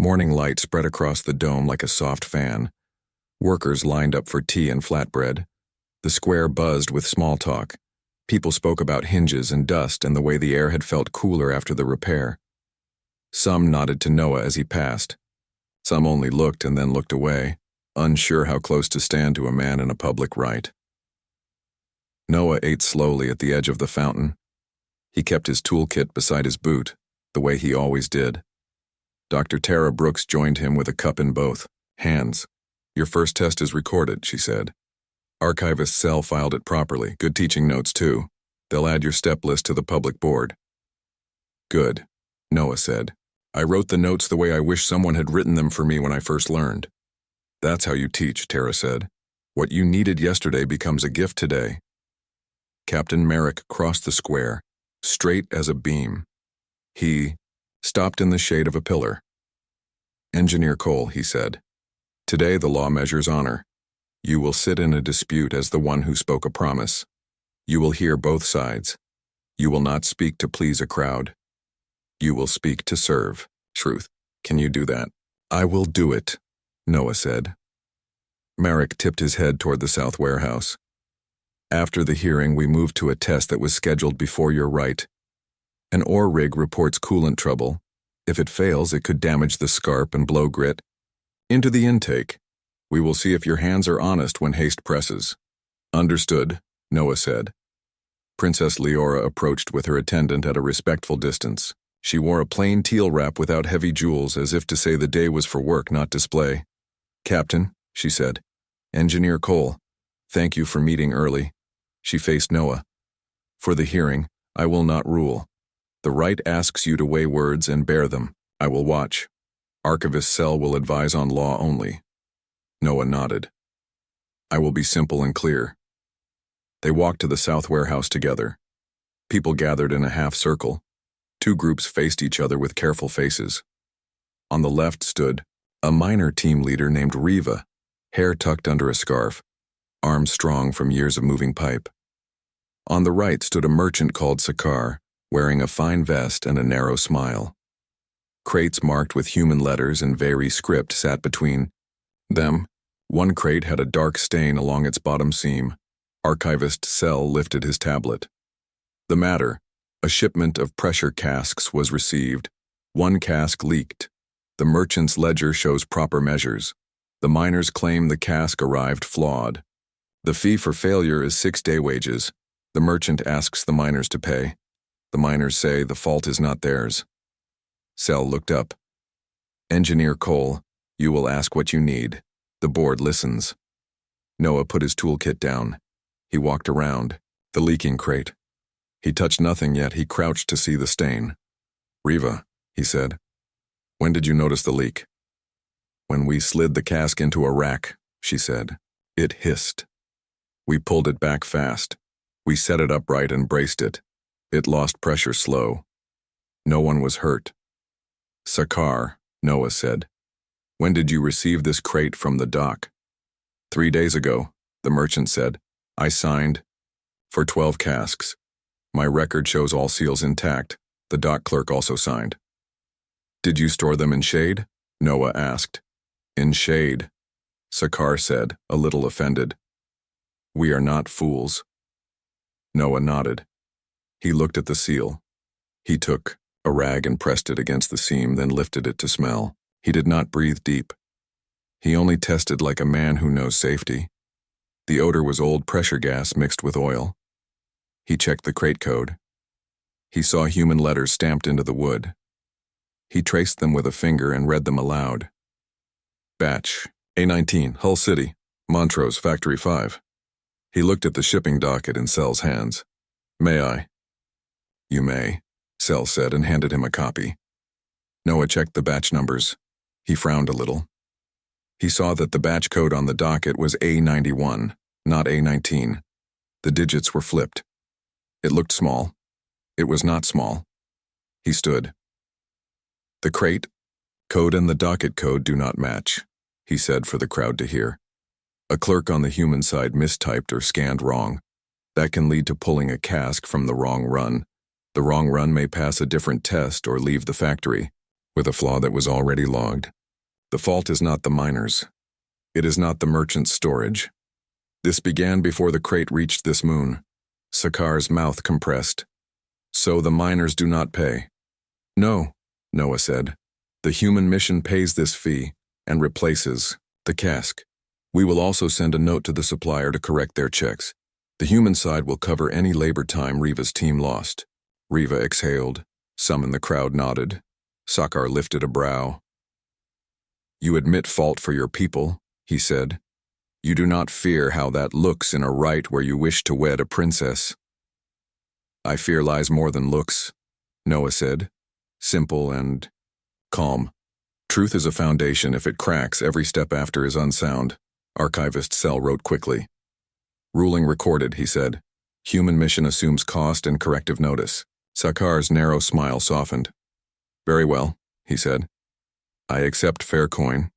Morning light spread across the dome like a soft fan. Workers lined up for tea and flatbread. The square buzzed with small talk. People spoke about hinges and dust and the way the air had felt cooler after the repair. Some nodded to Noah as he passed. Some only looked and then looked away, unsure how close to stand to a man in a public rite. Noah ate slowly at the edge of the fountain. He kept his toolkit beside his boot, the way he always did. Dr. Tara Brooks joined him with a cup in both hands. "Your first test is recorded," she said. "Archivist Cell filed it properly. Good teaching notes, too. They'll add your step list to the public board." "Good," Noah said. "I wrote the notes the way I wish someone had written them for me when I first learned." "That's how you teach," Tara said. "What you needed yesterday becomes a gift today." Captain Merrick crossed the square, straight as a beam. He stopped in the shade of a pillar. "Engineer Cole," he said, "today the law measures honor. You will sit in a dispute as the one who spoke a promise. You will hear both sides. You will not speak to please a crowd. You will speak to serve truth. Can you do that?" "I will do it," Noah said. Merrick tipped his head toward the south warehouse. "After the hearing, we moved to a test that was scheduled before your right. An ore rig reports coolant trouble. If it fails, it could damage the scarp and blow grit into the intake. We will see if your hands are honest when haste presses." "Understood," Noah said. Princess Leora approached with her attendant at a respectful distance. She wore a plain teal wrap without heavy jewels, as if to say the day was for work, not display. "Captain," she said. "Engineer Cole, thank you for meeting early." She faced Noah. "For the hearing, I will not rule. The right asks you to weigh words and bear them. I will watch. Archivist Cell will advise on law only." Noah nodded. "I will be simple and clear." They walked to the south warehouse together. People gathered in a half circle. Two groups faced each other with careful faces. On the left stood a minor team leader named Riva, hair tucked under a scarf, arms strong from years of moving pipe. On the right stood a merchant called Sakar, wearing a fine vest and a narrow smile. Crates marked with human letters and Veri script sat between them. One crate had a dark stain along its bottom seam. Archivist Cell lifted his tablet. "The matter: a shipment of pressure casks was received. One cask leaked. The merchant's ledger shows proper measures. The miners claim the cask arrived flawed. The fee for failure is 6 day wages. The merchant asks the miners to pay. The miners say the fault is not theirs." Cell looked up. "Engineer Cole, you will ask what you need. The board listens." Noah put his toolkit down. He walked around the leaking crate. He touched nothing, yet he crouched to see the stain. "Riva," he said, "when did you notice the leak?" "When we slid the cask into a rack," she said. "It hissed. We pulled it back fast. We set it upright and braced it. It lost pressure slow. No one was hurt." "Sakar," Noah said, "when did you receive this crate from the dock?" 3 days ago, the merchant said. "I signed for 12 casks. My record shows all seals intact. The dock clerk also signed." "Did you store them in shade?" Noah asked. "In shade," Sakar said, a little offended. "We are not fools." Noah nodded. He looked at the seal. He took a rag and pressed it against the seam, then lifted it to smell. He did not breathe deep. He only tested like a man who knows safety. The odor was old pressure gas mixed with oil. He checked the crate code. He saw human letters stamped into the wood. He traced them with a finger and read them aloud. "Batch, A19, Hull City, Montrose, Factory 5. He looked at the shipping docket in Cell's hands. "May I?" "You may," Cell said and handed him a copy. Noah checked the batch numbers. He frowned a little. He saw that the batch code on the docket was A91, not A19. The digits were flipped. It looked small. It was not small. He stood. "The crate code and the docket code do not match," he said for the crowd to hear. "A clerk on the human side mistyped or scanned wrong. That can lead to pulling a cask from the wrong run. The wrong run may pass a different test or leave the factory. with a flaw that was already logged. The fault is not the miners. It is not the merchant's storage. This began before the crate reached this moon. Sakar's mouth compressed. So the miners do not pay. No, Noah said. The human mission pays this fee and replaces the cask. We will also send a note to the supplier to correct their checks. The human side will cover any labor time Riva's team lost. Riva exhaled. Some in the crowd nodded. Sakar lifted a brow. You admit fault for your people, he said. You do not fear how that looks in a rite where you wish to wed a princess. I fear lies more than looks, Noah said. Simple and calm. Truth is a foundation. If it cracks, every step after is unsound. Archivist Cell wrote quickly. Ruling recorded, he said. Human mission assumes cost and corrective notice. Sakar's narrow smile softened. Very well, he said. I accept fair coin.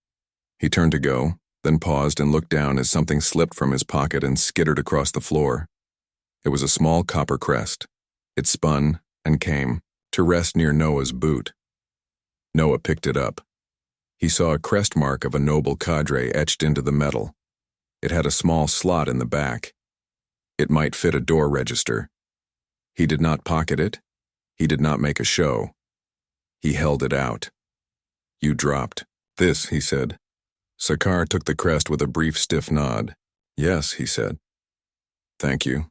He turned to go, then paused and looked down as something slipped from his pocket and skittered across the floor. It was a small copper crest. It spun and came to rest near Noah's boot. Noah picked it up. He saw a crest mark of a noble cadre etched into the metal. It had a small slot in the back. It might fit a door register. He did not pocket it. He did not make a show. He held it out. You dropped. This, he said. Sakar took the crest with a brief stiff nod. Yes, he said. Thank you.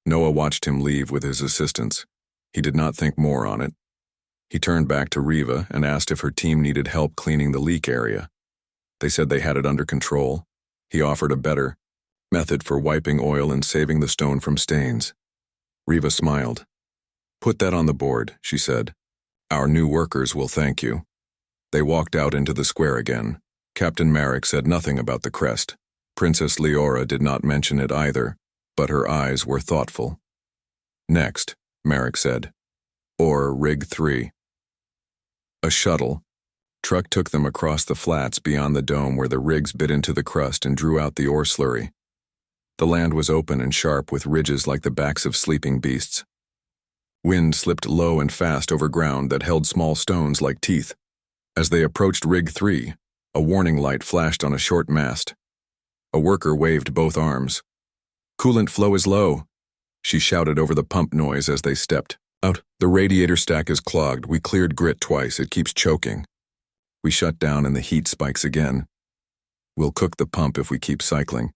Noah watched him leave with his assistants. He did not think more on it. He turned back to Riva and asked if her team needed help cleaning the leak area. They said they had it under control. He offered a better method for wiping oil and saving the stone from stains. Riva smiled. Put that on the board, she said. Our new workers will thank you. They walked out into the square again. Captain Marek said nothing about the crest. Princess Leora did not mention it either, but her eyes were thoughtful. Next, Marek said. Or Rig 3. A shuttle. Truck took them across the flats beyond the dome where the rigs bit into the crust and drew out the ore slurry. The land was open and sharp with ridges like the backs of sleeping beasts. Wind slipped low and fast over ground that held small stones like teeth. As they approached Rig 3, a warning light flashed on a short mast. A worker waved both arms. Coolant flow is low, she shouted over the pump noise as they stepped out. The radiator stack is clogged. We cleared grit twice. It keeps choking. We shut down and the heat spikes again. We'll cook the pump if we keep cycling.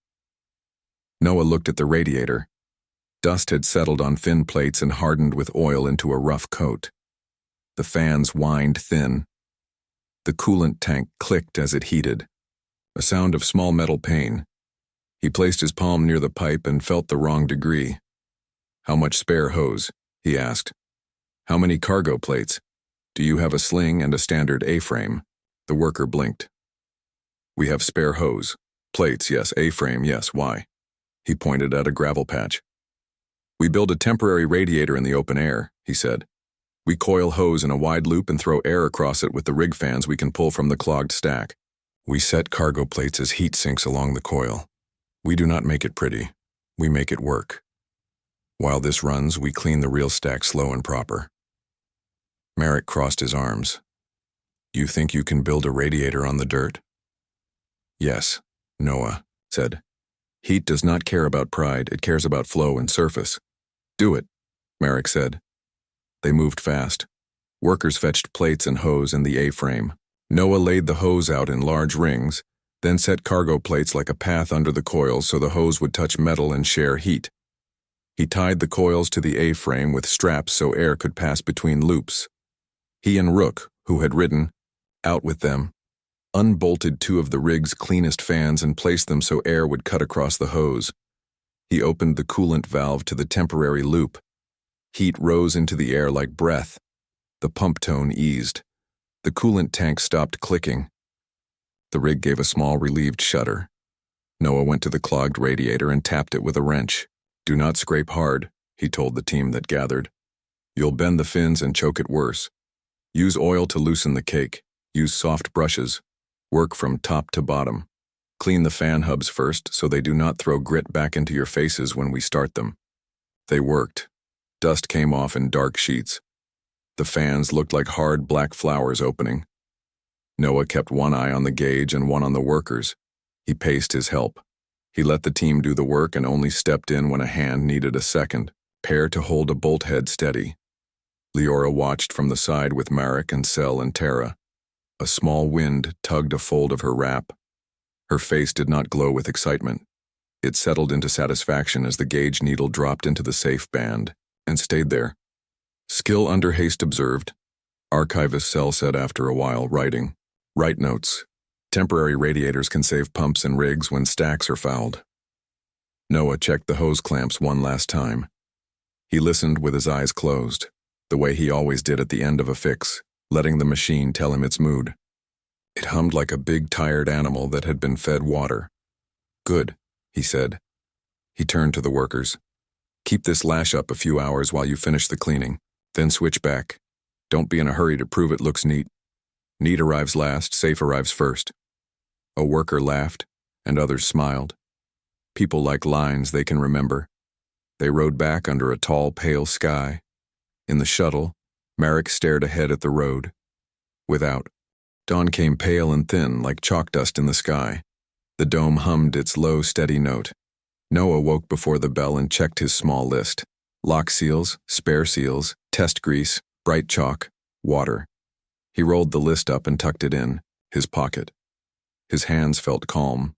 Noah looked at the radiator. Dust had settled on fin plates and hardened with oil into a rough coat. The fans whined thin. The coolant tank clicked as it heated. A sound of small metal pain. He placed his palm near the pipe and felt the wrong degree. How much spare hose? He asked. How many cargo plates? Do you have a sling and a standard A-frame? The worker blinked. We have spare hose. Plates, yes. A-frame, yes. Why? He pointed at a gravel patch. We build a temporary radiator in the open air, he said. We coil hose in a wide loop and throw air across it with the rig fans we can pull from the clogged stack. We set cargo plates as heat sinks along the coil. We do not make it pretty. We make it work. While this runs, we clean the real stack slow and proper. Marek crossed his arms. You think you can build a radiator on the dirt? Yes, Noah said. Heat does not care about pride, it cares about flow and surface. Do it, Marek said. They moved fast. Workers fetched plates and hose in the A-frame. Noah laid the hose out in large rings, then set cargo plates like a path under the coils so the hose would touch metal and share heat. He tied the coils to the A-frame with straps so air could pass between loops. He and Rook, who had ridden out with them, unbolted two of the rig's cleanest fans and placed them so air would cut across the hose. He opened the coolant valve to the temporary loop. Heat rose into the air like breath. The pump tone eased. The coolant tank stopped clicking. The rig gave a small relieved shudder. Noah went to the clogged radiator and tapped it with a wrench. Do not scrape hard, he told the team that gathered. You'll bend the fins and choke it worse. Use oil to loosen the cake. Use soft brushes. Work from top to bottom. Clean the fan hubs first so they do not throw grit back into your faces when we start them. They worked. Dust came off in dark sheets. The fans looked like hard black flowers opening. Noah kept one eye on the gauge and one on the workers. He paced his help. He let the team do the work and only stepped in when a hand needed a second pair to hold a bolt head steady. Leora watched from the side with Marek and Sel and Tara. A small wind tugged a fold of her wrap. Her face did not glow with excitement. It settled into satisfaction as the gauge needle dropped into the safe band and stayed there. Skill under haste observed. Archivist Sel said after a while, writing. Write notes. Temporary radiators can save pumps and rigs when stacks are fouled. Noah checked the hose clamps one last time. He listened with his eyes closed, the way he always did at the end of a fix, letting the machine tell him its mood. It hummed like a big tired animal that had been fed water. Good, he said. He turned to the workers. Keep this lash up a few hours while you finish the cleaning, then switch back. Don't be in a hurry to prove it looks neat. Neat arrives last, safe arrives first. A worker laughed, and others smiled. People like lines they can remember. They rode back under a tall, pale sky. In the shuttle, Marek stared ahead at the road. Without, dawn came pale and thin like chalk dust in the sky. The dome hummed its low, steady note. Noah woke before the bell and checked his small list. Lock seals, spare seals, test grease, bright chalk, water. He rolled the list up and tucked it in his pocket. His hands felt calm.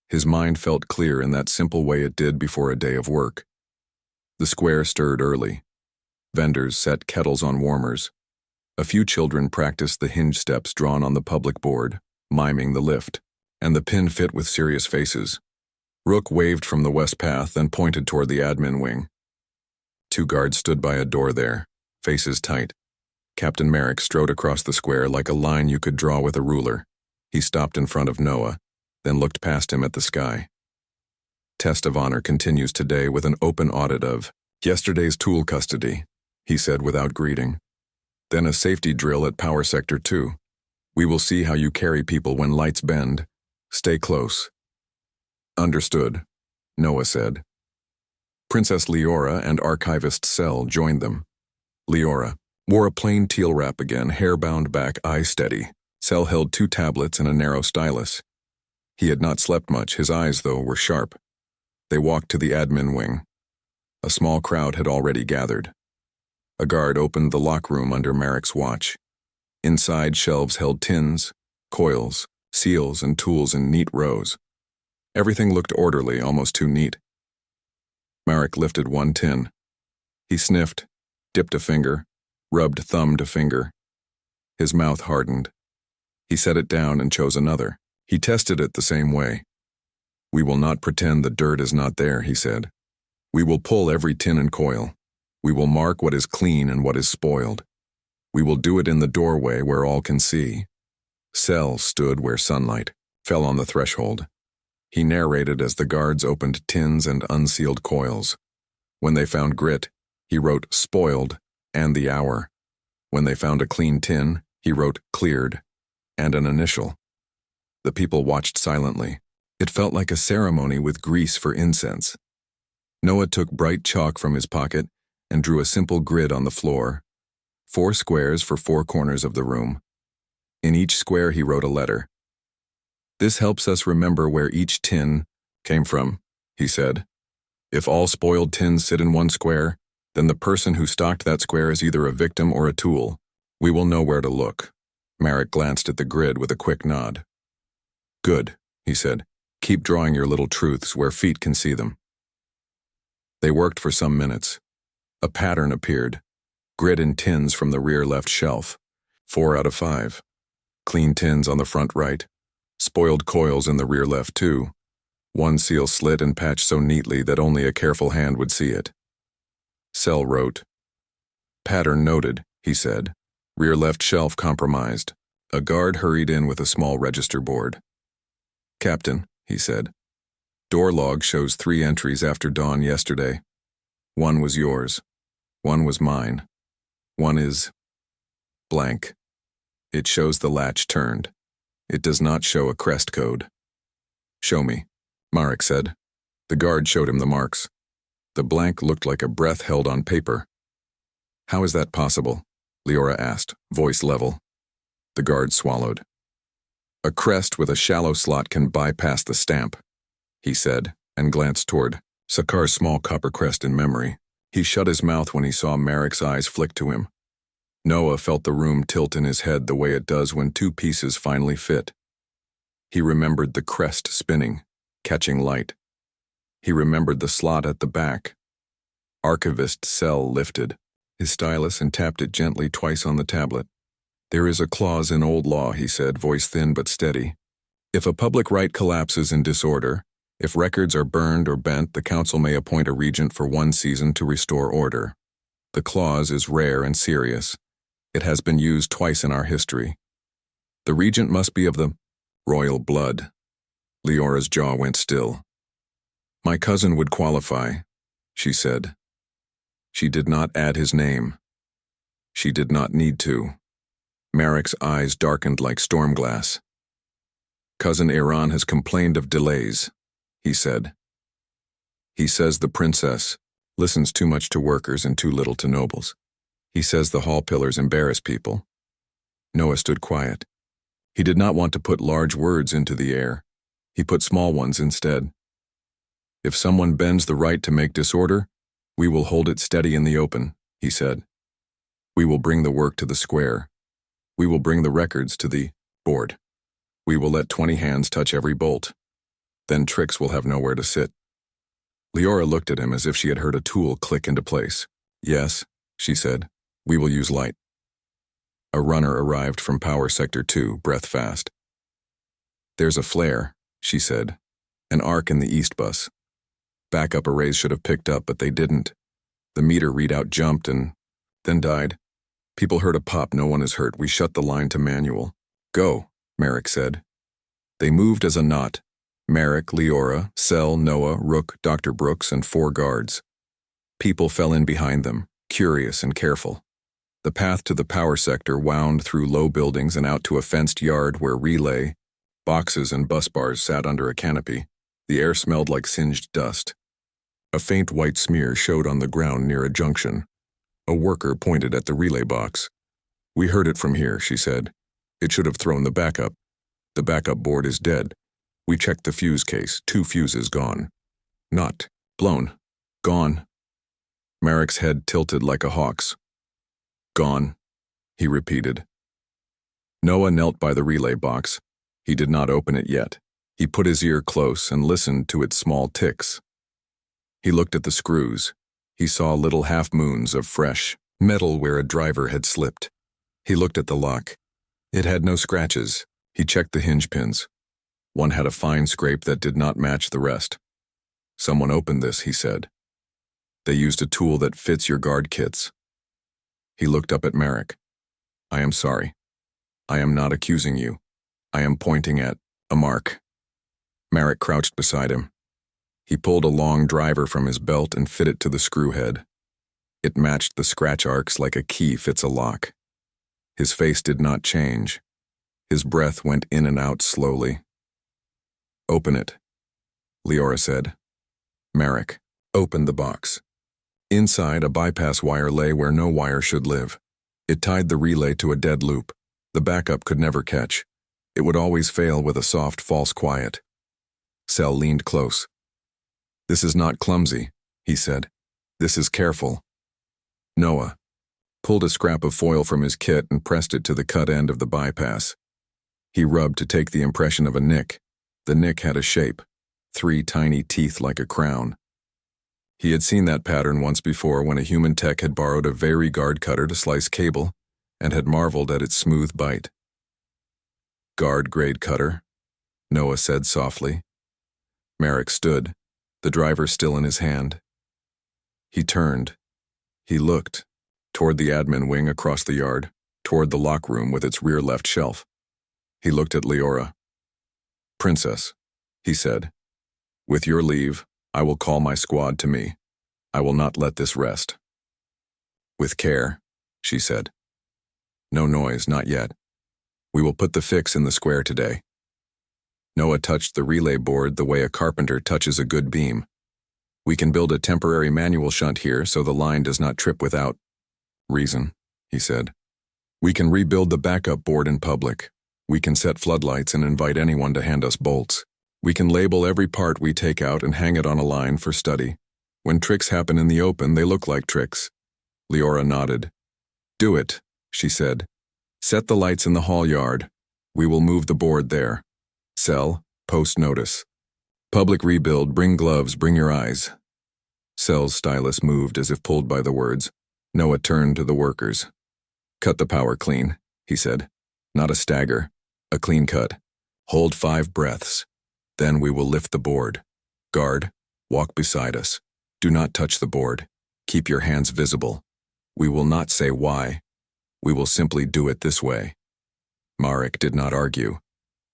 His mind felt clear in that simple way it did before a day of work. The square stirred early. Vendors set kettles on warmers. A few children practiced the hinge steps drawn on the public board, miming the lift, and the pin fit with serious faces. Rook waved from the west path and pointed toward the admin wing. 2 guards stood by a door there, faces tight. Captain Marek strode across the square like a line you could draw with a ruler. He stopped in front of Noah, then looked past him at the sky. Test of honor continues today with an open audit of yesterday's tool custody, he said without greeting. Then a safety drill at Power Sector 2. We will see how you carry people when lights bend. Stay close. Understood, Noah said. Princess Leora and Archivist Sel joined them. Leora wore a plain teal wrap again, hair bound back, eyes steady. Sel held 2 tablets and a narrow stylus. He had not slept much, his eyes, though, were sharp. They walked to the admin wing. A small crowd had already gathered. A guard opened the lock room under Marek's watch. Inside, shelves held tins, coils, seals, and tools in neat rows. Everything looked orderly, almost too neat. Marek lifted one tin. He sniffed, dipped a finger, rubbed thumb to finger. His mouth hardened. He set it down and chose another. He tested it the same way. We will not pretend the dirt is not there, he said. We will pull every tin and coil. We will mark what is clean and what is spoiled. We will do it in the doorway where all can see. Sel stood where sunlight fell on the threshold. He narrated as the guards opened tins and unsealed coils. When they found grit, he wrote spoiled and the hour. When they found a clean tin, he wrote cleared and an initial. The people watched silently. It felt like a ceremony with grease for incense. Noah took bright chalk from his pocket and drew a simple grid on the floor. 4 squares for 4 corners of the room. In each square he wrote a letter. This helps us remember where each tin came from, he said. If all spoiled tins sit in one square, then the person who stocked that square is either a victim or a tool. We will know where to look. Marek glanced at the grid with a quick nod. Good, he said. Keep drawing your little truths where feet can see them. They worked for some minutes. A pattern appeared. Grid in tins from the rear left shelf. 4 out of 5. Clean tins on the front right. Spoiled coils in the rear left too. 1 seal slit and patched so neatly that only a careful hand would see it. Sel wrote. Pattern noted, he said. Rear left shelf compromised. A guard hurried in with a small register board. Captain, he said. Door log shows 3 entries after dawn yesterday. 1 was yours. 1 was mine. 1 is blank. It shows the latch turned. It does not show a crest code. Show me, Marek said. The guard showed him the marks. The blank looked like a breath held on paper. How is that possible? Leora asked, voice level. The guard swallowed. A crest with a shallow slot can bypass the stamp, he said, and glanced toward Sakar's small copper crest in memory. He shut his mouth when he saw Merrick's eyes flick to him. Noah felt the room tilt in his head the way it does when two pieces finally fit. He remembered the crest spinning, catching light. He remembered the slot at the back. Archivist cell lifted his stylus and tapped it gently twice on the tablet. There is a clause in old law, he said, voice thin but steady. If a public right collapses in disorder, if records are burned or bent, the council may appoint a regent for 1 season to restore order. The clause is rare and serious. It has been used twice in our history. The regent must be of the royal blood. Leora's jaw went still. My cousin would qualify, she said. She did not add his name. She did not need to. Merrick's eyes darkened like storm glass. Cousin Iran has complained of delays, he said. He says the princess listens too much to workers and too little to nobles. He says the hall pillars embarrass people. Noah stood quiet. He did not want to put large words into the air. He put small ones instead. If someone bends the right to make disorder, we will hold it steady in the open, he said. We will bring the work to the square. We will bring the records to the board. We will let 20 hands touch every bolt. Then tricks will have nowhere to sit. Leora looked at him as if she had heard a tool click into place. Yes, she said, we will use light. A runner arrived from Power Sector 2, breath fast. There's a flare, she said. An arc in the east bus. Backup arrays should have picked up, but they didn't. The meter readout jumped and then died. People heard a pop, no one is hurt. We shut the line to manual. Go, Merrick said. They moved as a knot. Merrick, Leora, Sel, Noah, Rook, Dr. Brooks, and 4 guards. People fell in behind them, curious and careful. The path to the power sector wound through low buildings and out to a fenced yard where relay, boxes, and bus bars sat under a canopy. The air smelled like singed dust. A faint white smear showed on the ground near a junction. A worker pointed at the relay box. We heard it from here, she said. It should have thrown the backup. The backup board is dead. We checked the fuse case. 2 fuses gone. Not blown. Gone. Merrick's head tilted like a hawk's. Gone, he repeated. Noah knelt by the relay box. He did not open it yet. He put his ear close and listened to its small ticks. He looked at the screws. He saw little half-moons of fresh metal where a driver had slipped. He looked at the lock. It had no scratches. He checked the hinge pins. One had a fine scrape that did not match the rest. Someone opened this, he said. They used a tool that fits your guard kits. He looked up at Merrick. I am sorry. I am not accusing you. I am pointing at a mark. Merrick crouched beside him. He pulled a long driver from his belt and fit it to the screw head. It matched the scratch arcs like a key fits a lock. His face did not change. His breath went in and out slowly. Open it, Leora said. Merrick opened the box. Inside, a bypass wire lay where no wire should live. It tied the relay to a dead loop. The backup could never catch. It would always fail with a soft, false quiet. Sel leaned close. This is not clumsy, he said. This is careful. Noah pulled a scrap of foil from his kit and pressed it to the cut end of the bypass. He rubbed to take the impression of a nick. The nick had a shape, 3 tiny teeth like a crown. He had seen that pattern once before when a human tech had borrowed a Vari-Guard cutter to slice cable and had marveled at its smooth bite. Guard-grade cutter, Noah said softly. Merrick stood, the driver still in his hand. He turned. He looked, toward the admin wing across the yard, toward the lock room with its rear left shelf. He looked at Leora. Princess, he said, with your leave, I will call my squad to me. I will not let this rest. With care, she said. No noise, not yet. We will put the fix in the square today. Noah touched the relay board the way a carpenter touches a good beam. We can build a temporary manual shunt here so the line does not trip without reason, he said. We can rebuild the backup board in public. We can set floodlights and invite anyone to hand us bolts. We can label every part we take out and hang it on a line for study. When tricks happen in the open, they look like tricks. Leora nodded. Do it, she said. Set the lights in the hall yard. We will move the board there. Cell, post notice. Public rebuild, bring gloves, bring your eyes. Cell's stylus moved as if pulled by the words. Noah turned to the workers. Cut the power clean, he said. Not a stagger, a clean cut. Hold 5 breaths. Then we will lift the board. Guard, walk beside us. Do not touch the board. Keep your hands visible. We will not say why. We will simply do it this way. Marek did not argue.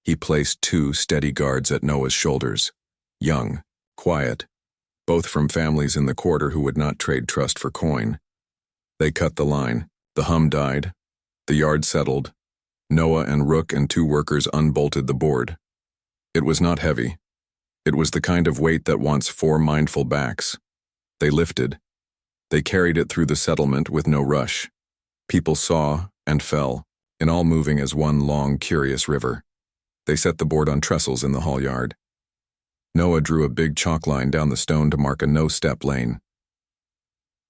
He placed 2 steady guards at Noah's shoulders. Young, quiet, both from families in the quarter who would not trade trust for coin. They cut the line. The hum died. The yard settled. Noah and Rook and 2 workers unbolted the board. It was not heavy. It was the kind of weight that wants 4 mindful backs. They lifted. They carried it through the settlement with no rush. People saw and fell, in all moving as one long, curious river. They set the board on trestles in the hall yard. Noah drew a big chalk line down the stone to mark a no-step lane.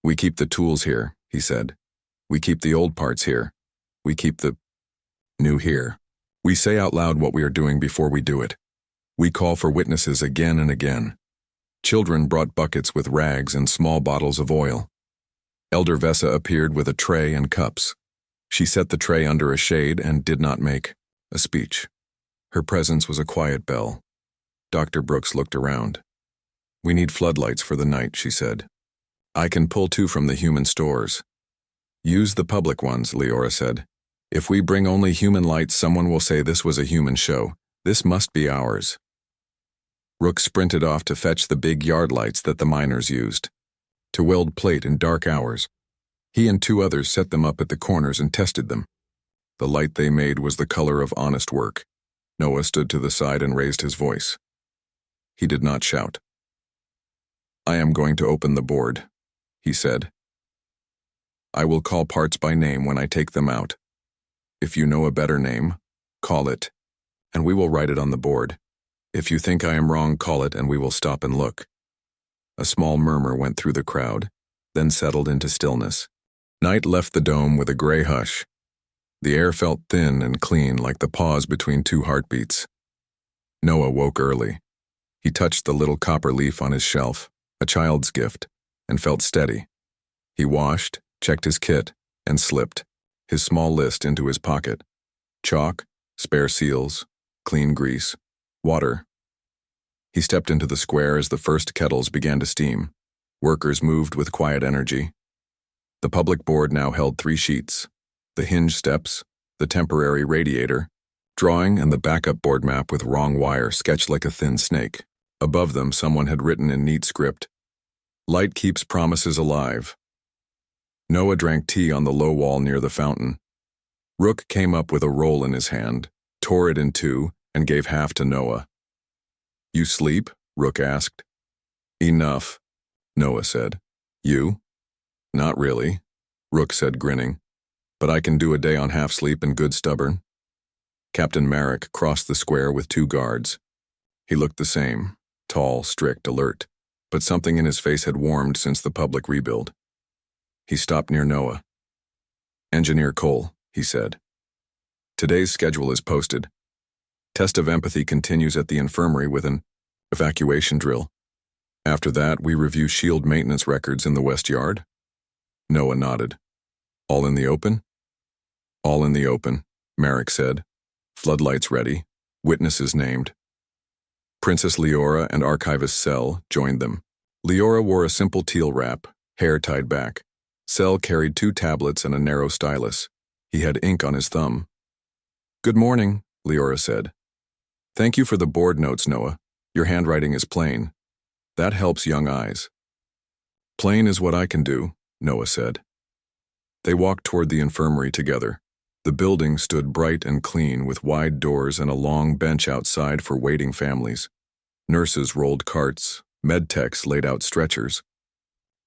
We keep the tools here, he said. We keep the old parts here. We keep the new here. We say out loud what we are doing before we do it. We call for witnesses again and again. Children brought buckets with rags and small bottles of oil. Elder Vesa appeared with a tray and cups. She set the tray under a shade and did not make a speech. Her presence was a quiet bell. Dr. Brooks looked around. We need floodlights for the night, she said. I can pull 2 from the human stores. Use the public ones, Leora said. If we bring only human lights, someone will say this was a human show. This must be ours. Rook sprinted off to fetch the big yard lights that the miners used. To weld plate in dark hours. He and 2 others set them up at the corners and tested them. The light they made was the color of honest work. Noah stood to the side and raised his voice. He did not shout. I am going to open the board, he said. I will call parts by name when I take them out. If you know a better name, call it, and we will write it on the board. If you think I am wrong, call it and we will stop and look. A small murmur went through the crowd, then settled into stillness. Night left the dome with a gray hush. The air felt thin and clean like the pause between 2 heartbeats. Noah woke early. He touched the little copper leaf on his shelf, a child's gift, and felt steady. He washed, checked his kit, and slipped, his small list into his pocket. Chalk, spare seals, clean grease, water. He stepped into the square as the first kettles began to steam. Workers moved with quiet energy. The public board now held 3 sheets: the hinge steps, the temporary radiator, drawing, and the backup board map with wrong wire sketched like a thin snake. Above them, someone had written in neat script, "Light keeps promises alive." Noah drank tea on the low wall near the fountain. Rook came up with a roll in his hand, tore it in 2, and gave half to Noah. You sleep? Rook asked. Enough, Noah said. You? Not really, Rook said, grinning. But I can do a day on half sleep and good stubborn. Captain Marek crossed the square with 2 guards. He looked the same, tall, strict, alert, but something in his face had warmed since the public rebuild. He stopped near Noah. Engineer Cole, he said. Today's schedule is posted. Test of empathy continues at the infirmary with an evacuation drill. After that, we review shield maintenance records in the West Yard. Noah nodded. All in the open? All in the open, Marek said. Floodlights ready, witnesses named. Princess Leora and Archivist Cell joined them. Leora wore a simple teal wrap, hair tied back. Cell carried 2 tablets and a narrow stylus. He had ink on his thumb. Good morning, Leora said. Thank you for the board notes, Noah. Your handwriting is plain. That helps young eyes. Plain is what I can do, Noah said. They walked toward the infirmary together. The building stood bright and clean with wide doors and a long bench outside for waiting families. Nurses rolled carts, med techs laid out stretchers.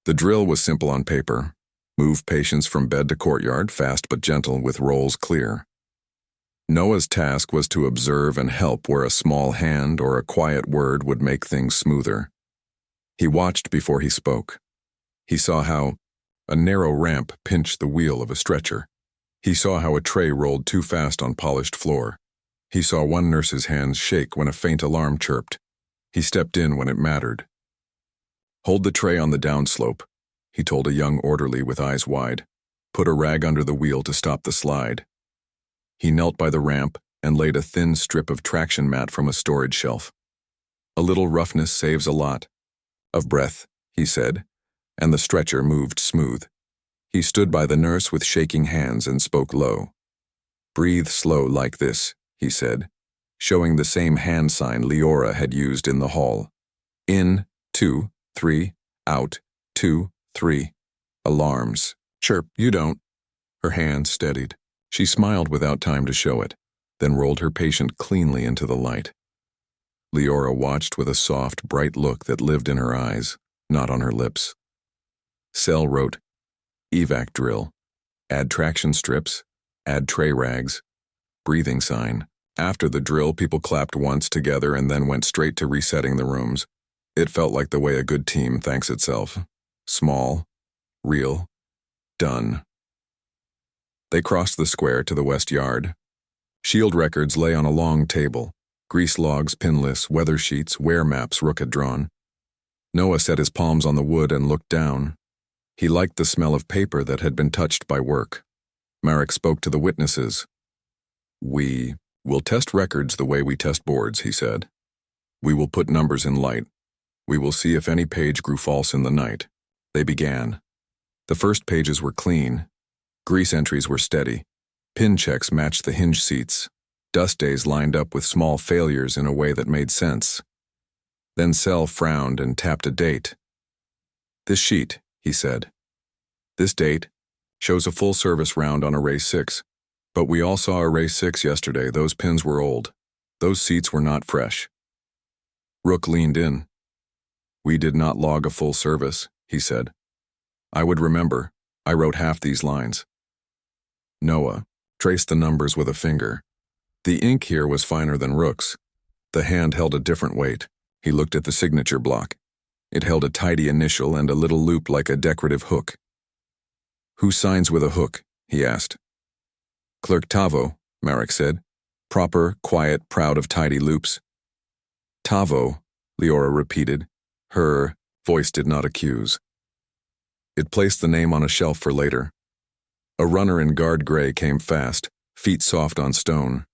The drill was simple on paper. Move patients from bed to courtyard, fast but gentle, with rolls clear. Noah's task was to observe and help where a small hand or a quiet word would make things smoother. He watched before he spoke. He saw how a narrow ramp pinched the wheel of a stretcher. He saw how a tray rolled too fast on polished floor. He saw one nurse's hands shake when a faint alarm chirped. He stepped in when it mattered. "Hold the tray on the downslope," he told a young orderly with eyes wide. "Put a rag under the wheel to stop the slide." He knelt by the ramp and laid a thin strip of traction mat from a storage shelf. "A little roughness saves a lot of breath," he said, and the stretcher moved smooth. He stood by the nurse with shaking hands and spoke low. "Breathe slow like this," he said, showing the same hand sign Leora had used in the hall. "In, 2, 3, out, 2, 3. Alarms. Chirp, you don't." Her hand steadied. She smiled without time to show it, then rolled her patient cleanly into the light. Leora watched with a soft, bright look that lived in her eyes, not on her lips. Cell wrote, "Evac drill. Add traction strips. Add tray rags. Breathing sign." After the drill, people clapped once together and then went straight to resetting the rooms. It felt like the way a good team thanks itself. Small, real, done. They crossed the square to the west yard. Shield records lay on a long table. Grease logs, pin lists, weather sheets, wear maps Rook had drawn. Noah set his palms on the wood and looked down. He liked the smell of paper that had been touched by work. Marek spoke to the witnesses. "We will test records the way we test boards," he said. "We will put numbers in light. We will see if any page grew false in the night." They began. The first pages were clean. Grease entries were steady. Pin checks matched the hinge seats. Dust days lined up with small failures in a way that made sense. Then Sel frowned and tapped a date. "This sheet," he said. "This date shows a full-service round on Array 6. But we all saw Array 6 yesterday. Those pins were old. Those seats were not fresh." Rook leaned in. "We did not log a full service," he said. "I would remember. I wrote half these lines." Noah traced the numbers with a finger. The ink here was finer than Rook's. The hand held a different weight. He looked at the signature block. It held a tidy initial and a little loop like a decorative hook. "Who signs with a hook?" he asked. "Clerk Tavo," Marek said. "Proper, quiet, proud of tidy loops." "Tavo," Leora repeated. Her voice did not accuse. It placed the name on a shelf for later. A runner in guard gray came fast, feet soft on stone.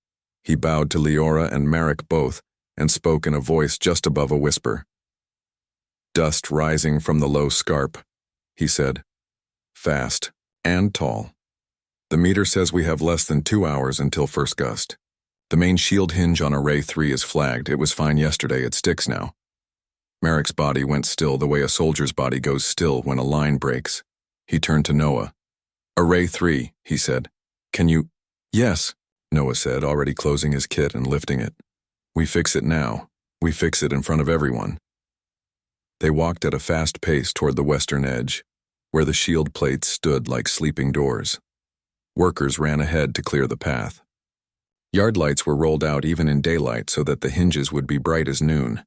He bowed to Leora and Marek both and spoke in a voice just above a whisper. "Dust rising from the low scarp," he said. "Fast and tall. The meter says we have less than 2 hours until first gust. The main shield hinge on Array 3 is flagged. It was fine yesterday. It sticks now." Marek's body went still the way a soldier's body goes still when a line breaks. He turned to Noah. "Array 3, he said. "Can you—" "Yes," Noah said, already closing his kit and lifting it. "We fix it now. We fix it in front of everyone." They walked at a fast pace toward the western edge, where the shield plates stood like sleeping doors. Workers ran ahead to clear the path. Yard lights were rolled out even in daylight so that the hinges would be bright as noon.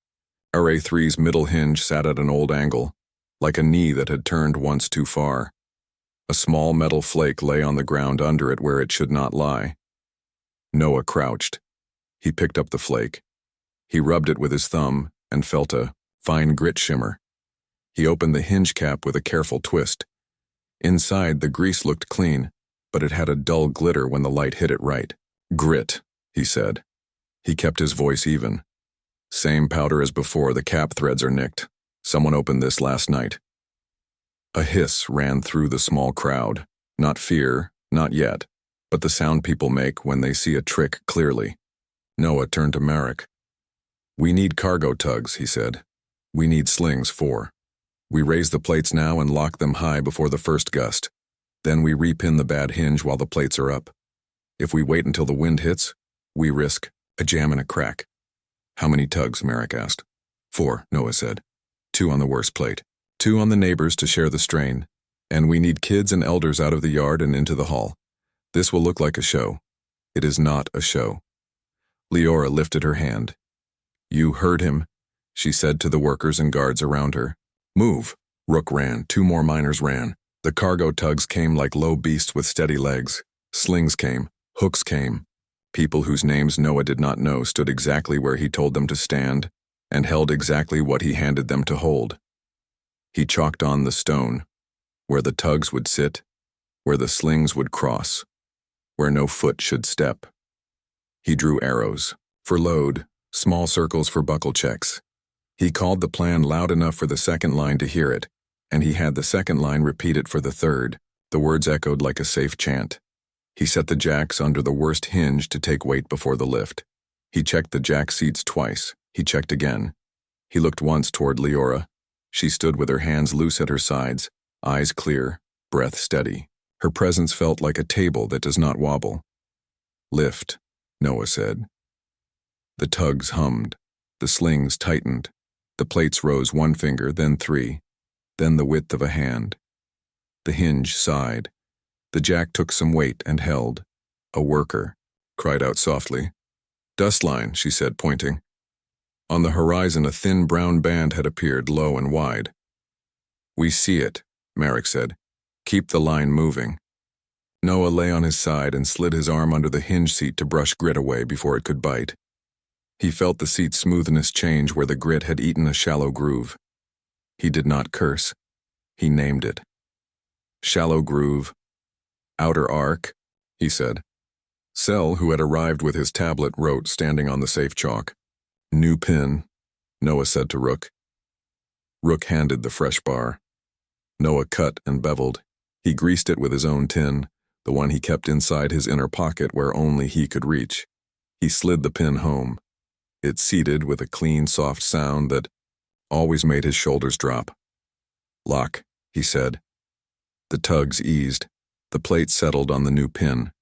Array 3's middle hinge sat at an old angle, like a knee that had turned once too far. A small metal flake lay on the ground under it where it should not lie. Noah crouched. He picked up the flake. He rubbed it with his thumb and felt a fine grit shimmer. He opened the hinge cap with a careful twist. Inside, the grease looked clean, but it had a dull glitter when the light hit it right. "Grit," he said. He kept his voice even. "Same powder as before. The cap threads are nicked. Someone opened this last night." A hiss ran through the small crowd. Not fear, not yet, but the sound people make when they see a trick clearly. Noah turned to Marek. "We need cargo tugs," he said. "We need slings, 4. We raise the plates now and lock them high before the first gust. Then we repin the bad hinge while the plates are up. If we wait until the wind hits, we risk a jam and a crack." "How many tugs?" Marek asked. 4, Noah said. 2 on the worst plate. 2 on the neighbors to share the strain. And we need kids and elders out of the yard and into the hall. This will look like a show. It is not a show. Leora lifted her hand. You heard him, she said to the workers and guards around her. Move. Rook ran. 2 more miners ran. The cargo tugs came like low beasts with steady legs. Slings came. Hooks came. People whose names Noah did not know stood exactly where he told them to stand and held exactly what he handed them to hold. He chalked on the stone, where the tugs would sit, where the slings would cross, where no foot should step. He drew arrows for load, small circles for buckle checks. He called the plan loud enough for the second line to hear it, and he had the second line repeat it for the third. The words echoed like a safe chant. He set the jacks under the worst hinge to take weight before the lift. He checked the jack seats twice. He checked again. He looked once toward Leora. She stood with her hands loose at her sides, eyes clear, breath steady. Her presence felt like a table that does not wobble. Lift, Noah said. The tugs hummed. The slings tightened. The plates rose 1 finger, then 3, then the width of a hand. The hinge sighed. The jack took some weight and held. A worker cried out softly. Dust line, she said, pointing. On the horizon, a thin brown band had appeared, low and wide. We see it, Merrick said. Keep the line moving. Noah lay on his side and slid his arm under the hinge seat to brush grit away before it could bite. He felt the seat's smoothness change where the grit had eaten a shallow groove. He did not curse. He named it. Shallow groove. Outer arc, he said. Sel, who had arrived with his tablet, wrote, standing on the safe chalk. New pin, Noah said to Rook. Rook handed the fresh bar. Noah cut and beveled. He greased it with his own tin, the one he kept inside his inner pocket where only he could reach. He slid the pin home. It seated with a clean, soft sound that always made his shoulders drop. Lock, he said. The tugs eased. The plate settled on the new pin.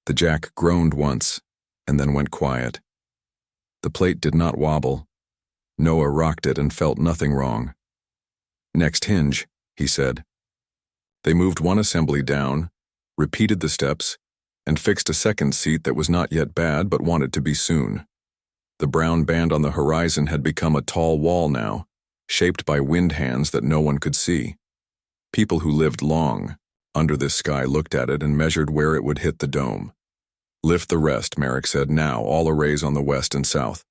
The jack groaned once, and then went quiet. The plate did not wobble. Noah rocked it and felt nothing wrong. Next hinge, he said. They moved 1 assembly down, repeated the steps, and fixed a second seat that was not yet bad but wanted to be soon. The brown band on the horizon had become a tall wall now, shaped by wind hands that no one could see. People who lived long under this sky looked at it and measured where it would hit the dome. Lift the rest, Merrick said, now, all arrays on the west and south.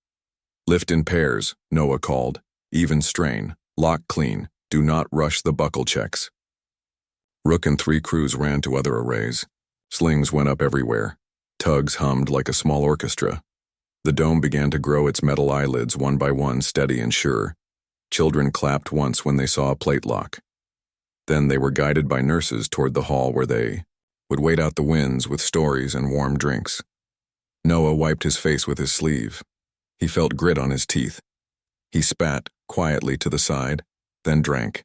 Lift in pairs, Noah called. Even strain. Lock clean. Do not rush the buckle checks. Rook and 3 crews ran to other arrays. Slings went up everywhere. Tugs hummed like a small orchestra. The dome began to grow its metal eyelids one by one, steady and sure. Children clapped once when they saw a plate lock. Then they were guided by nurses toward the hall where they would wait out the winds with stories and warm drinks. Noah wiped his face with his sleeve. He felt grit on his teeth. He spat quietly to the side, then drank.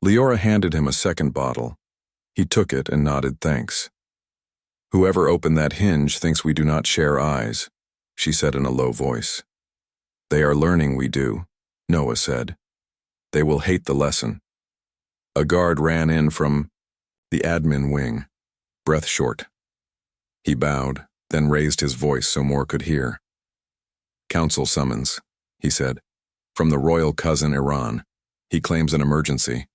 Leora handed him a second bottle. He took it and nodded thanks. Whoever opened that hinge thinks we do not share eyes, she said in a low voice. They are learning we do, Noah said. They will hate the lesson. A guard ran in from the admin wing, breath short. He bowed, then raised his voice so more could hear. Council summons, he said, from the royal cousin Iran. He claims an emergency.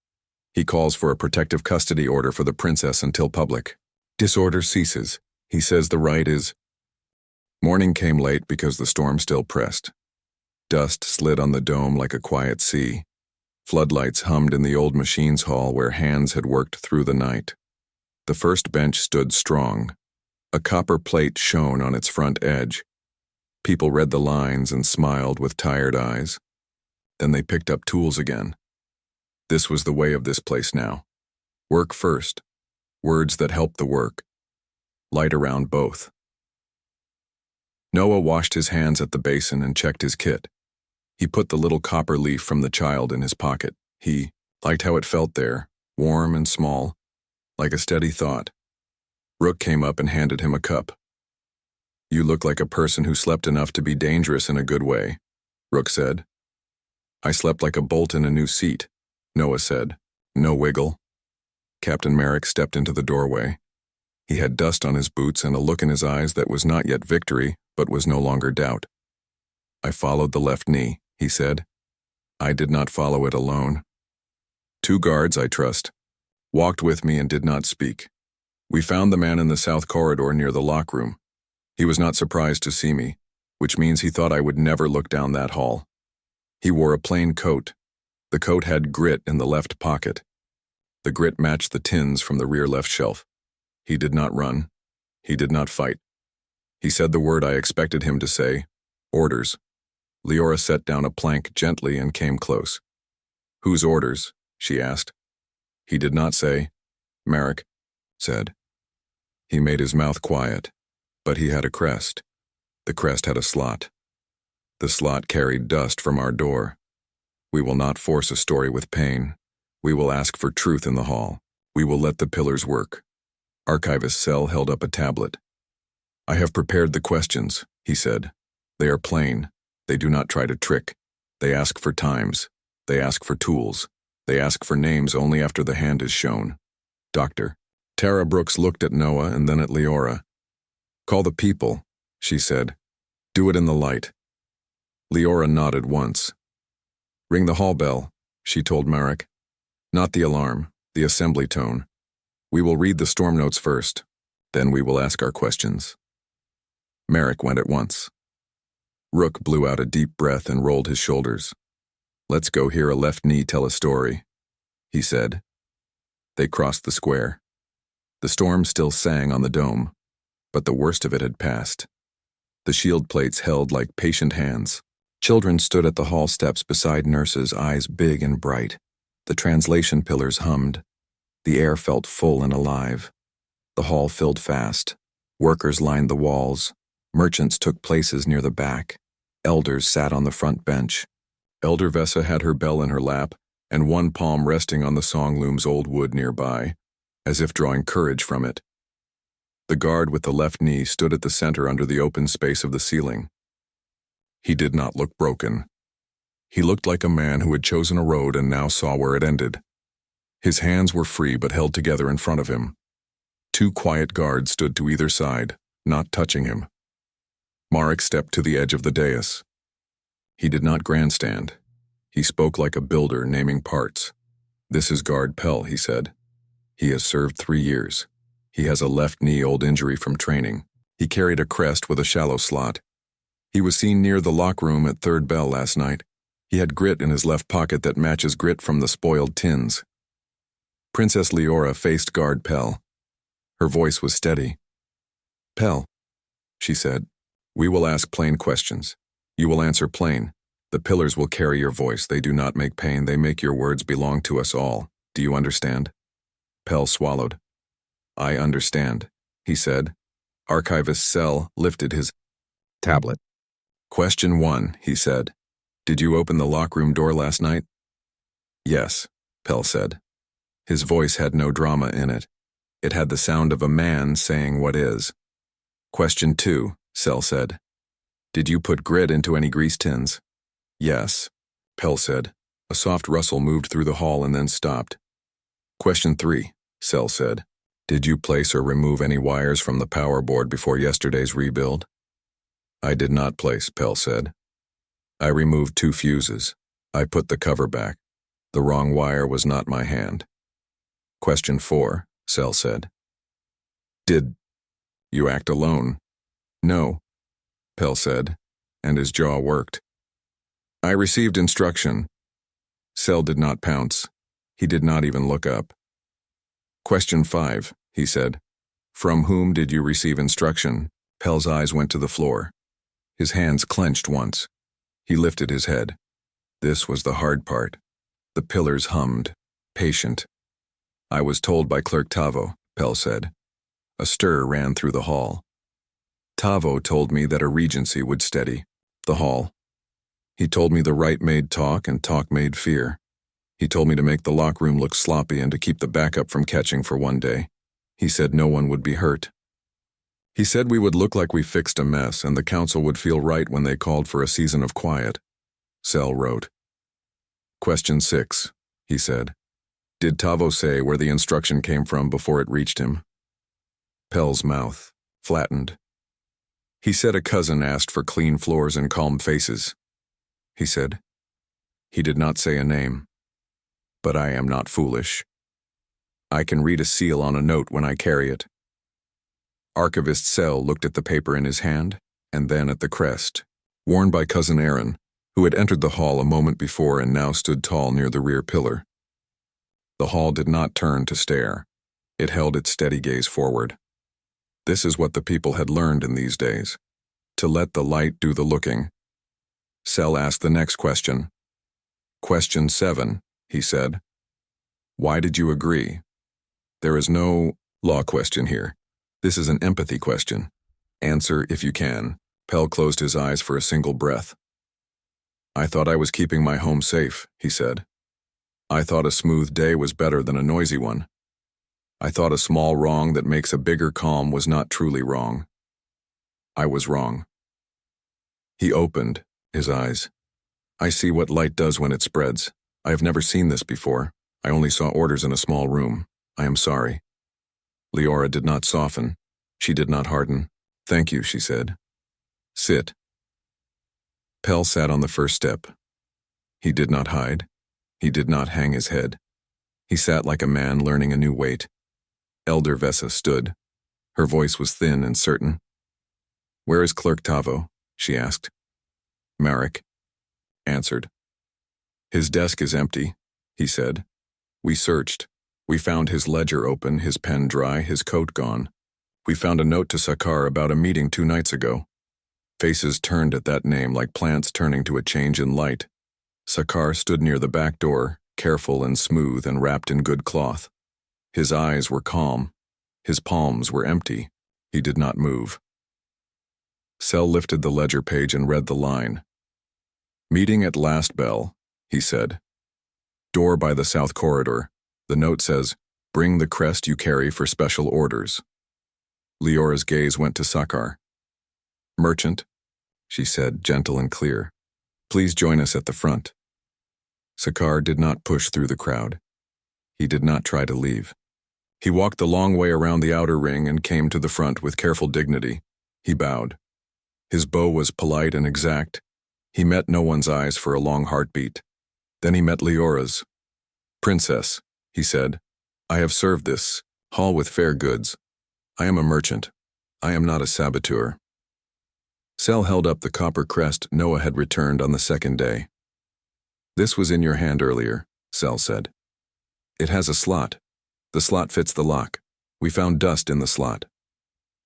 He calls for a protective custody order for the princess until public disorder ceases. He says the right is. Morning came late because the storm still pressed. Dust slid on the dome like a quiet sea. Floodlights hummed in the old machines hall where hands had worked through the night. The first bench stood strong. A copper plate shone on its front edge. People read the lines and smiled with tired eyes. Then they picked up tools again. This was the way of this place now. Work first. Words that help the work. Light around both. Noah washed his hands at the basin and checked his kit. He put the little copper leaf from the child in his pocket. He liked how it felt there, warm and small, like a steady thought. Rook came up and handed him a cup. You look like a person who slept enough to be dangerous in a good way, Rook said. I slept like a bolt in a new seat, Noah said. No wiggle, Captain Merrick stepped into the doorway. He had dust on his boots and a look in his eyes that was not yet victory, but was no longer doubt. "I followed the left knee," he said. "I did not follow it alone. 2 guards, I trust, walked with me and did not speak. We found the man in the south corridor near the lock room. He was not surprised to see me, which means he thought I would never look down that hall. He wore a plain coat. The coat had grit in the left pocket. The grit matched the tins from the rear left shelf. He did not run. He did not fight. He said the word I expected him to say, orders. Leora set down a plank gently and came close. "Whose orders?" she asked. He did not say. Merrick said. He made his mouth quiet, but he had a crest. The crest had a slot. The slot carried dust from our door. We will not force a story with pain. We will ask for truth in the hall. We will let the pillars work. Archivist Cell held up a tablet. "I have prepared the questions," he said. "They are plain. They do not try to trick. They ask for times. They ask for tools. They ask for names only after the hand is shown. Doctor." Tara Brooks looked at Noah and then at Leora. "Call the people," she said. "Do it in the light." Leora nodded once. "Ring the hall bell," she told Merrick. "Not the alarm, the assembly tone. We will read the storm notes first. Then we will ask our questions." Merrick went at once. Rook blew out a deep breath and rolled his shoulders. "Let's go hear a left knee tell a story," he said. They crossed the square. The storm still sang on the dome, but the worst of it had passed. The shield plates held like patient hands. Children stood at the hall steps beside nurses, eyes big and bright. The translation pillars hummed. The air felt full and alive. The hall filled fast. Workers lined the walls. Merchants took places near the back. Elders sat on the front bench. Elder Vessa had her bell in her lap, and one palm resting on the song loom's old wood nearby, as if drawing courage from it. The guard with the left knee stood at the center under the open space of the ceiling. He did not look broken. He looked like a man who had chosen a road and now saw where it ended. His hands were free but held together in front of him. 2 quiet guards stood to either side, not touching him. Marek stepped to the edge of the dais. He did not grandstand. He spoke like a builder naming parts. "This is Guard Pell," he said. "He has served 3 years. He has a left knee old injury from training. He carried a crest with a shallow slot. He was seen near the lock room at 3rd bell last night. He had grit in his left pocket that matches grit from the spoiled tins." Princess Leora faced Guard Pell. Her voice was steady. "Pell," she said, "we will ask plain questions. You will answer plain. The pillars will carry your voice. They do not make pain. They make your words belong to us all. Do you understand?" Pell swallowed. "I understand," he said. Archivist Cell lifted his tablet. "Question 1, he said. "Did you open the lockroom door last night?" "Yes," Pell said. His voice had no drama in it. It had the sound of a man saying what is. "Question 2, Cell said. "Did you put grit into any grease tins?" "Yes," Pell said. A soft rustle moved through the hall and then stopped. "Question 3, Cell said. "Did you place or remove any wires from the power board before yesterday's rebuild?" "I did not place," Pell said. "I removed 2 fuses. I put the cover back. The wrong wire was not my hand." Question 4, Cell said. "Did you act alone?" "No," Pell said, and his jaw worked. "I received instruction." Cell did not pounce. He did not even look up. "Question 5, he said. "From whom did you receive instruction?" Pell's eyes went to the floor. His hands clenched once. He lifted his head. This was the hard part. The pillars hummed, patient. "I was told by Clerk Tavo," Pell said. A stir ran through the hall. "Tavo told me that a regency would steady the hall. He told me the right made talk and talk made fear. He told me to make the lock room look sloppy and to keep the backup from catching for one day. He said no one would be hurt. He said we would look like we fixed a mess and the council would feel right when they called for a season of quiet." Cell wrote. "Question 6, he said. Did Tavo say where the instruction came from before it reached him? Pell's mouth flattened. He said a cousin asked for clean floors and calm faces. He said. He did not say a name. But I am not foolish. I can read a seal on a note when I carry it. Archivist Sel looked at the paper in his hand, and then at the crest, worn by Cousin Aaron, who had entered the hall a moment before and now stood tall near the rear pillar. The hall did not turn to stare. It held its steady gaze forward. This is what the people had learned in these days, to let the light do the looking. Sel asked the next question. Question 7, he said. Why did you agree? There is no law question here. This is an empathy question. Answer if you can. Pell closed his eyes for a single breath. I thought I was keeping my home safe, he said. I thought a smooth day was better than a noisy one. I thought a small wrong that makes a bigger calm was not truly wrong. I was wrong. He opened his eyes. I see what light does when it spreads. I have never seen this before. I only saw orders in a small room. I am sorry. Leora did not soften. She did not harden. Thank you, she said. Sit. Pell sat on the first step. He did not hide. He did not hang his head. He sat like a man learning a new weight. Elder Vessa stood. Her voice was thin and certain. Where is Clerk Tavo? She asked. Marek answered. His desk is empty, he said. We searched. We found his ledger open, his pen dry, his coat gone. We found a note to Sakar about a meeting 2 nights ago. Faces turned at that name like plants turning to a change in light. Sakar stood near the back door, careful and smooth and wrapped in good cloth. His eyes were calm. His palms were empty. He did not move. Sel lifted the ledger page and read the line. Meeting at last bell, he said. Door by the south corridor. The note says, bring the crest you carry for special orders. Leora's gaze went to Sakar. Merchant, she said, gentle and clear. Please join us at the front. Sakar did not push through the crowd. He did not try to leave. He walked the long way around the outer ring and came to the front with careful dignity. He bowed. His bow was polite and exact. He met no one's eyes for a long heartbeat. Then he met Leora's. Princess, he said, I have served this hall with fair goods. I am a merchant. I am not a saboteur. Sel held up the copper crest Noah had returned on the second day. This was in your hand earlier, Sel said. It has a slot. The slot fits the lock. We found dust in the slot.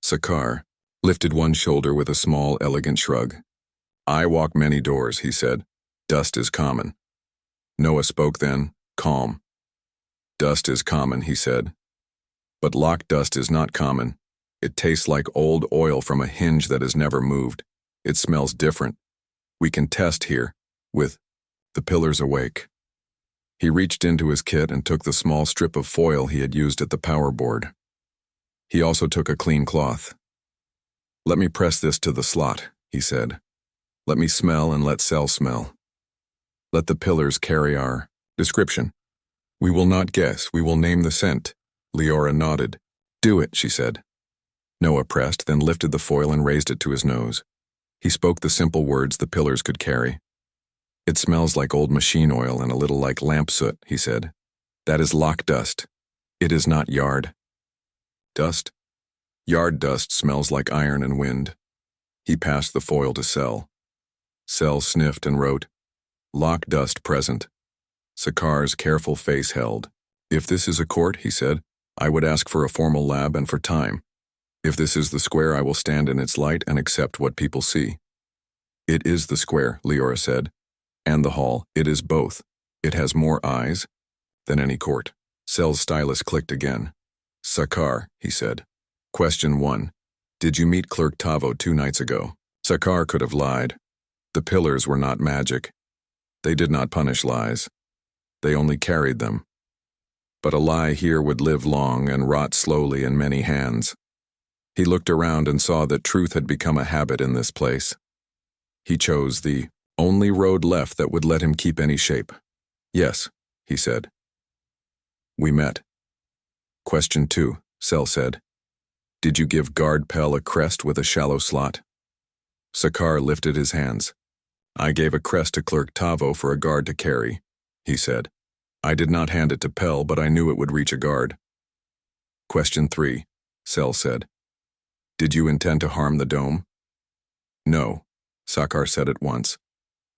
Sakar lifted one shoulder with a small, elegant shrug. I walk many doors, he said. Dust is common. Noah spoke then, calm. Dust is common, he said. But lock dust is not common. It tastes like old oil from a hinge that has never moved. It smells different. We can test here, with the pillars awake. He reached into his kit and took the small strip of foil he had used at the power board. He also took a clean cloth. Let me press this to the slot, he said. Let me smell and let Sel smell. Let the pillars carry our description. We will not guess, we will name the scent. Leora nodded. Do it, she said. Noah pressed, then lifted the foil and raised it to his nose. He spoke the simple words the pillars could carry. It smells like old machine oil and a little like lamp soot, he said. That is lock dust. It is not yard. Dust? Yard dust smells like iron and wind. He passed the foil to Sel. Sel sniffed and wrote, Lock dust present. Sakar's careful face held. If this is a court, he said, I would ask for a formal lab and for time. If this is the square, I will stand in its light and accept what people see. It is the square, Leora said. And the hall, it is both. It has more eyes than any court. Sel's stylus clicked again. Sakar, he said. Question 1. Did you meet Clerk Tavo 2 nights ago? Sakar could have lied. The pillars were not magic. They did not punish lies. They only carried them. But a lie here would live long and rot slowly in many hands. He looked around and saw that truth had become a habit in this place. He chose the only road left that would let him keep any shape. Yes, he said. We met. Question 2, Cell said. Did you give Guard Pell a crest with a shallow slot? Sakar lifted his hands. I gave a crest to Clerk Tavo for a guard to carry, he said. I did not hand it to Pell, but I knew it would reach a guard. Question 3, Cell said. Did you intend to harm the dome? No, Sakar said at once.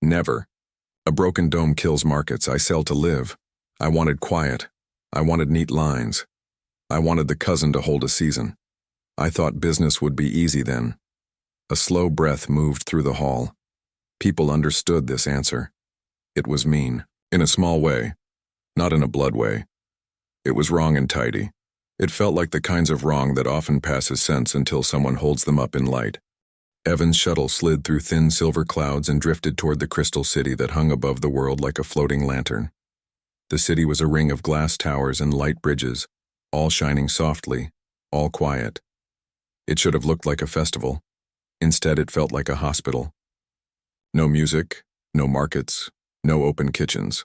Never. A broken dome kills markets. I sell to live. I wanted quiet. I wanted neat lines. I wanted the cousin to hold a season. I thought business would be easy then. A slow breath moved through the hall. People understood this answer. It was mean, in a small way, not in a blood way. It was wrong and tidy. It felt like the kinds of wrong that often passes sense until someone holds them up in light. Evan's shuttle slid through thin silver clouds and drifted toward the crystal city that hung above the world like a floating lantern. The city was a ring of glass towers and light bridges, all shining softly, all quiet. It should have looked like a festival. Instead, it felt like a hospital. No music, no markets, no open kitchens.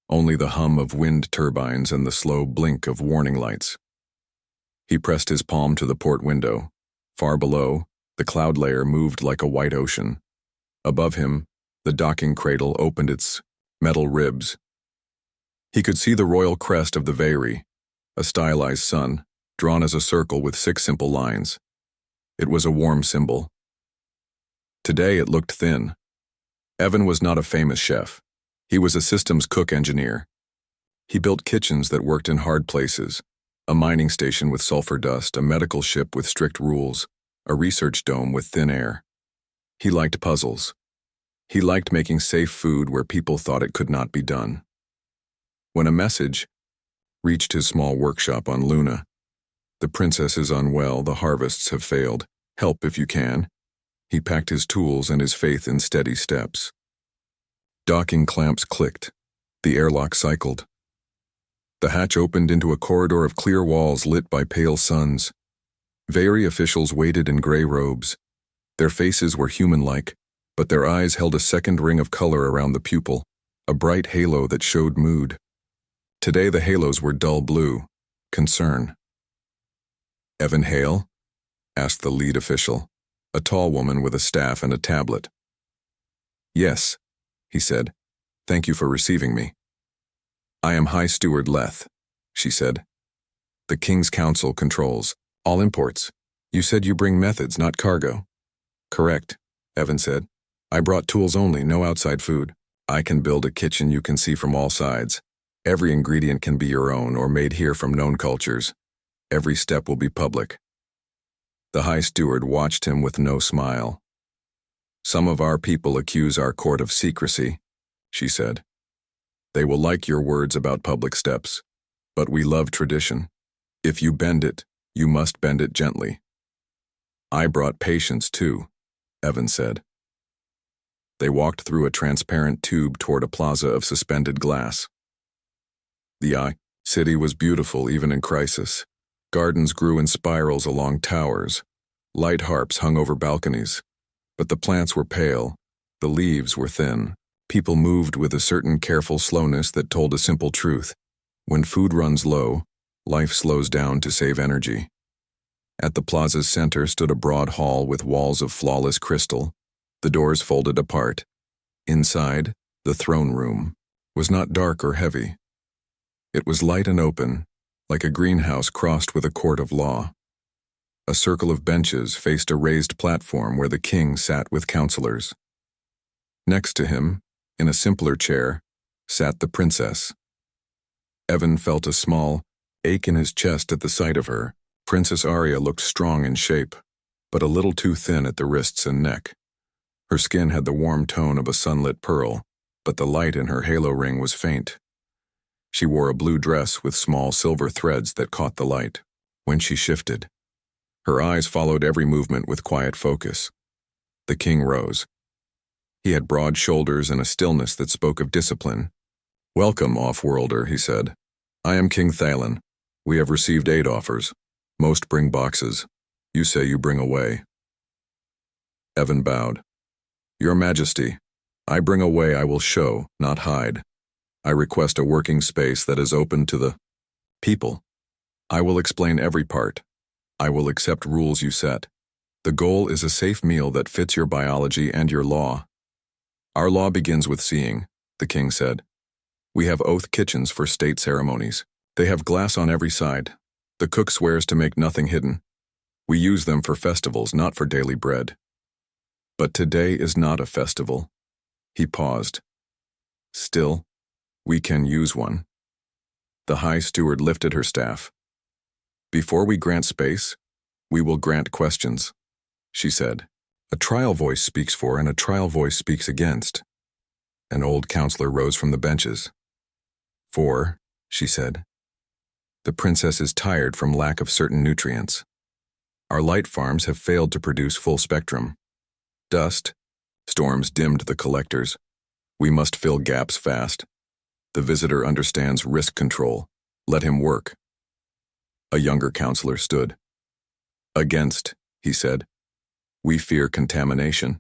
Only the hum of wind turbines and the slow blink of warning lights. He pressed his palm to the port window. Far below, the cloud layer moved like a white ocean. Above him, the docking cradle opened its metal ribs. He could see the royal crest of the Veiri, a stylized sun, drawn as a circle with 6 simple lines. It was a warm symbol. Today it looked thin. Evan was not a famous chef. He was a systems cook engineer. He built kitchens that worked in hard places, a mining station with sulfur dust, a medical ship with strict rules, a research dome with thin air. He liked puzzles. He liked making safe food where people thought it could not be done. When a message reached his small workshop on Luna, the princess is unwell, the harvests have failed, help if you can, he packed his tools and his faith in steady steps. Docking clamps clicked. The airlock cycled. The hatch opened into a corridor of clear walls lit by pale suns. Veiri officials waited in gray robes. Their faces were human-like, but their eyes held a second ring of color around the pupil, a bright halo that showed mood. Today the halos were dull blue, concern. Evan Hale? Asked the lead official, a tall woman with a staff and a tablet. Yes, he said. Thank you for receiving me. I am High Steward Leth, she said. The King's Council controls all imports. You said you bring methods, not cargo. Correct, Evan said. I brought tools only, no outside food. I can build a kitchen you can see from all sides. Every ingredient can be your own or made here from known cultures. Every step will be public. The High Steward watched him with no smile. Some of our people accuse our court of secrecy, she said. They will like your words about public steps, but we love tradition. If you bend it, you must bend it gently. I brought patience too, Evan said. They walked through a transparent tube toward a plaza of suspended glass. The city was beautiful even in crisis. Gardens grew in spirals along towers. Light harps hung over balconies. But the plants were pale. The leaves were thin. People moved with a certain careful slowness that told a simple truth. When food runs low, life slows down to save energy. At the plaza's center stood a broad hall with walls of flawless crystal, the doors folded apart. Inside, the throne room was not dark or heavy. It was light and open, like a greenhouse crossed with a court of law. A circle of benches faced a raised platform where the king sat with counselors. Next to him, in a simpler chair, sat the princess. Evan felt a small ache in his chest at the sight of her. Princess Arya looked strong in shape, but a little too thin at the wrists and neck. Her skin had the warm tone of a sunlit pearl, but the light in her halo ring was faint. She wore a blue dress with small silver threads that caught the light. When she shifted, her eyes followed every movement with quiet focus. The king rose. He had broad shoulders and a stillness that spoke of discipline. Welcome, off-worlder, he said. I am King Thalen. We have received aid offers. Most bring boxes. You say you bring away. Evan bowed. Your Majesty, I bring away I will show, not hide. I request a working space that is open to the People. I will explain every part. I will accept rules you set. The goal is a safe meal that fits your biology and your law. Our law begins with seeing, the king said. We have oath kitchens for state ceremonies. They have glass on every side. The cook swears to make nothing hidden. We use them for festivals, not for daily bread. But today is not a festival. He paused. Still, we can use one. The high steward lifted her staff. Before we grant space, we will grant questions, she said. A trial voice speaks for and a trial voice speaks against. An old counselor rose from the benches. For, she said, the princess is tired from lack of certain nutrients. Our light farms have failed to produce full spectrum. Dust, storms dimmed the collectors. We must fill gaps fast. The visitor understands risk control. Let him work. A younger counselor stood. Against, he said. We fear contamination.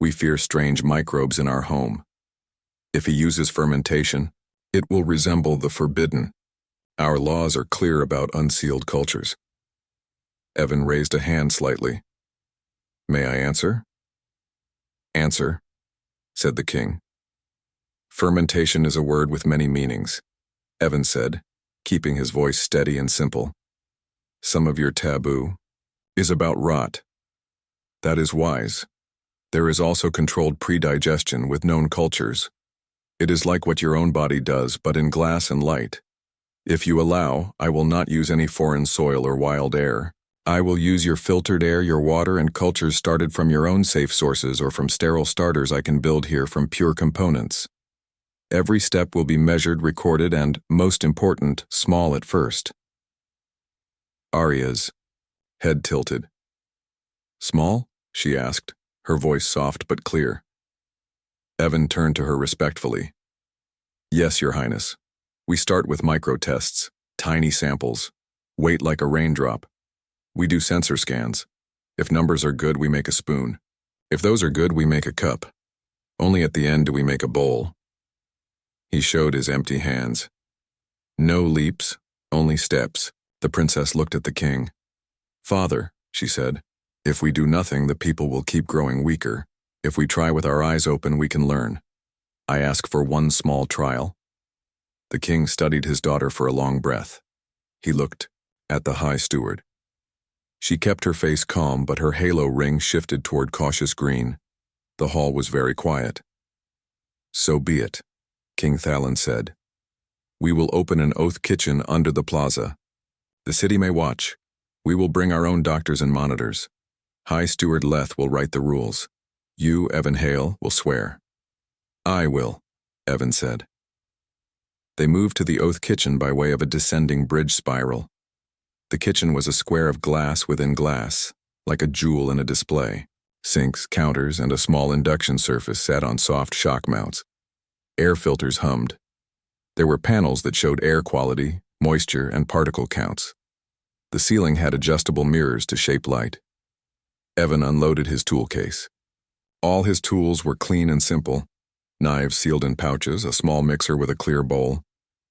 We fear strange microbes in our home. If he uses fermentation, it will resemble the forbidden. Our laws are clear about unsealed cultures. Evan raised a hand slightly. May I answer? Answer, said the king. Fermentation is a word with many meanings, Evan said, keeping his voice steady and simple. Some of your taboo is about rot. That is wise. There is also controlled pre-digestion with known cultures. It is like what your own body does, but in glass and light. If you allow, I will not use any foreign soil or wild air. I will use your filtered air, your water, and cultures started from your own safe sources or from sterile starters I can build here from pure components. Every step will be measured, recorded, and, most important, small at first. Arya's head tilted. Small? She asked, her voice soft but clear. Evan turned to her respectfully. Yes, Your Highness. We start with micro-tests, tiny samples, weight like a raindrop. We do sensor scans. If numbers are good, we make a spoon. If those are good, we make a cup. Only at the end do we make a bowl. He showed his empty hands. No leaps, only steps. The princess looked at the king. Father, she said, if we do nothing, the people will keep growing weaker. If we try with our eyes open, we can learn. I ask for one small trial. The king studied his daughter for a long breath. He looked at the high steward. She kept her face calm, but her halo ring shifted toward cautious green. The hall was very quiet. So be it, King Thalon said. We will open an oath kitchen under the plaza. The city may watch. We will bring our own doctors and monitors. High Steward Leth will write the rules. You, Evan Hale, will swear. I will, Evan said. They moved to the oath kitchen by way of a descending bridge spiral. The kitchen was a square of glass within glass, like a jewel in a display. Sinks, counters, and a small induction surface sat on soft shock mounts. Air filters hummed. There were panels that showed air quality, moisture, and particle counts. The ceiling had adjustable mirrors to shape light. Evan unloaded his tool case. All his tools were clean and simple. Knives sealed in pouches, a small mixer with a clear bowl,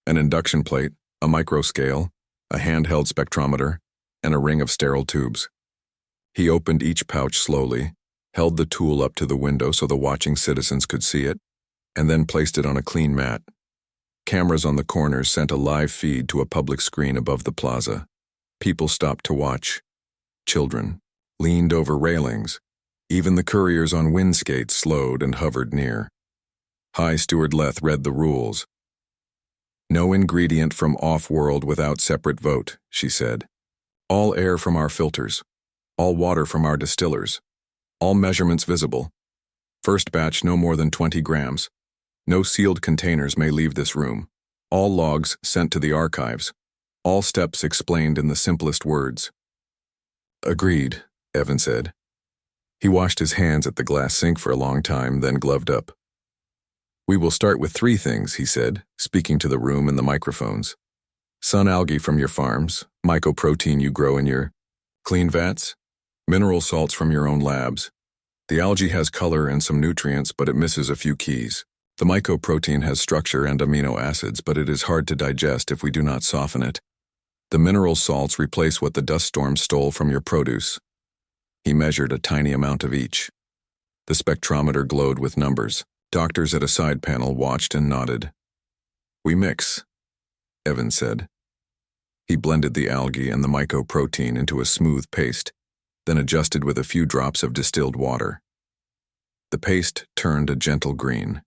an induction plate, a microscale, a handheld spectrometer, and a ring of sterile tubes. He opened each pouch slowly, held the tool up to the window so the watching citizens could see it, and then placed it on a clean mat. Cameras on the corners sent a live feed to a public screen above the plaza. People stopped to watch. Children leaned over railings. Even the couriers on wind skates slowed and hovered near. High Steward Leth read the rules. No ingredient from off-world without separate vote, she said. All air from our filters. All water from our distillers. All measurements visible. First batch no more than 20 grams. No sealed containers may leave this room. All logs sent to the archives. All steps explained in the simplest words. Agreed, Evan said. He washed his hands at the glass sink for a long time, then gloved up. We will start with 3 things, he said, speaking to the room and the microphones. Sun algae from your farms, mycoprotein you grow in your clean vats, mineral salts from your own labs. The algae has color and some nutrients, but it misses a few keys. The mycoprotein has structure and amino acids, but it is hard to digest if we do not soften it. The mineral salts replace what the dust storm stole from your produce. He measured a tiny amount of each. The spectrometer glowed with numbers. Doctors at a side panel watched and nodded. "We mix," Evan said. He blended the algae and the mycoprotein into a smooth paste, then adjusted with a few drops of distilled water. The paste turned a gentle green.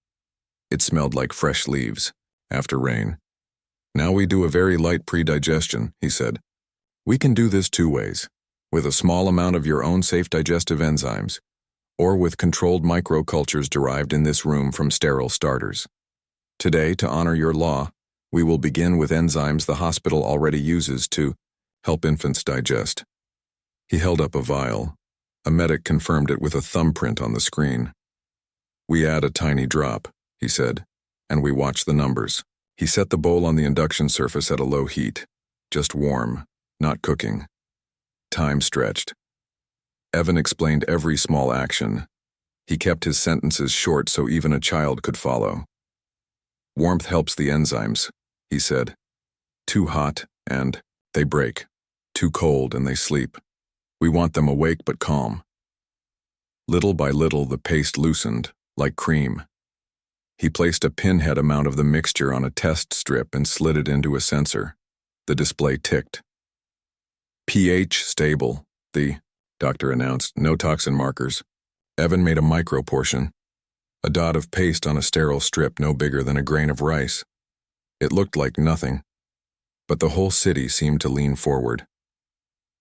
It smelled like fresh leaves, after rain. "Now we do a very light pre-digestion," he said. "We can do this two ways, with a small amount of your own safe digestive enzymes, or with controlled microcultures derived in this room from sterile starters. Today, to honor your law, we will begin with enzymes the hospital already uses to help infants digest." He held up a vial. A medic confirmed it with a thumbprint on the screen. "We add a tiny drop," he said, "and we watch the numbers." He set the bowl on the induction surface at a low heat, just warm, not cooking. Time stretched. Evan explained every small action. He kept his sentences short so even a child could follow. "Warmth helps the enzymes," he said. "Too hot, and they break. Too cold, and they sleep. We want them awake but calm." Little by little, the paste loosened, like cream. He placed a pinhead amount of the mixture on a test strip and slid it into a sensor. The display ticked. "pH stable," the doctor announced. "No toxin markers." Evan made a micro portion, a dot of paste on a sterile strip no bigger than a grain of rice. It looked like nothing, but the whole city seemed to lean forward.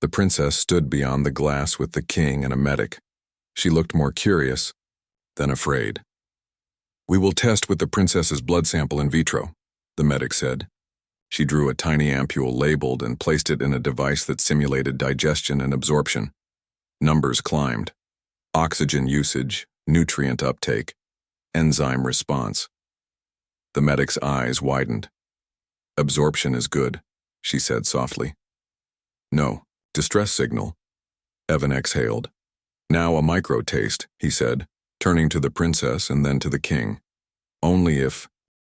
The princess stood beyond the glass with the king and a medic. She looked more curious than afraid. "We will test with the princess's blood sample in vitro," the medic said. She drew a tiny ampule labeled and placed it in a device that simulated digestion and absorption. Numbers climbed. Oxygen usage, nutrient uptake, enzyme response. The medic's eyes widened. "Absorption is good," she said softly. "No, distress signal." Evan exhaled. "Now a micro taste," he said, turning to the princess and then to the king. "Only if..."